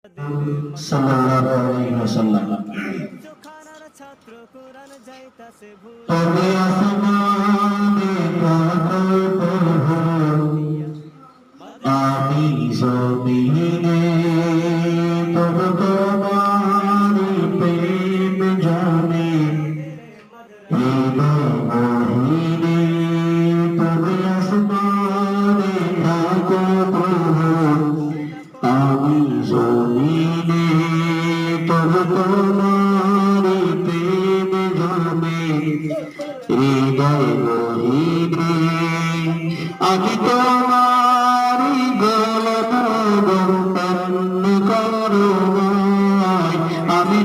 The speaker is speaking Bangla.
সাল্লাল্লাহু আলাইহি ওয়াসাল্লাম। তবে আসমানে কত আমি জমিনে তবে তোমার প্রেম জানে মহিনে তবে আসমানে কত আমি জমিনে তবে তোমার প্রেম জানে হৃদয় মহিনে আমি তোমার গলা করো আমি